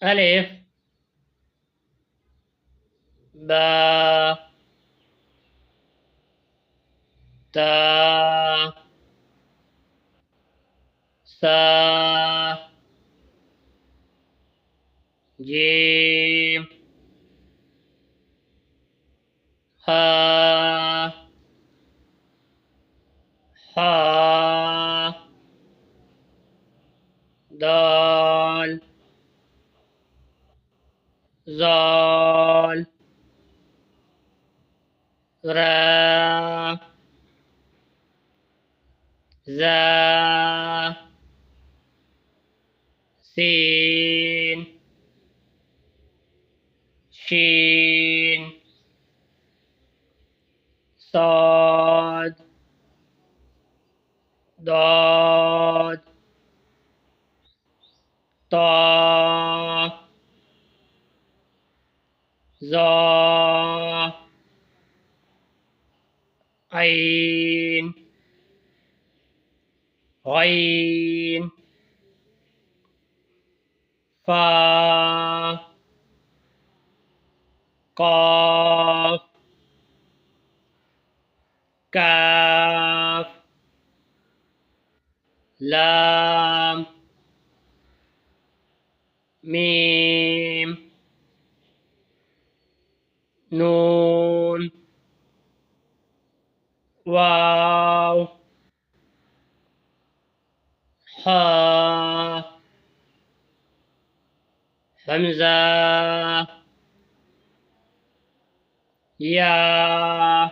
ألف باء تاء ثاء جيم ها حاء دال ذال را ذا سين شين صاد ضاد طاء ظا عين غين فاء قاف كاف لام ميم نون واو حاء همزة يا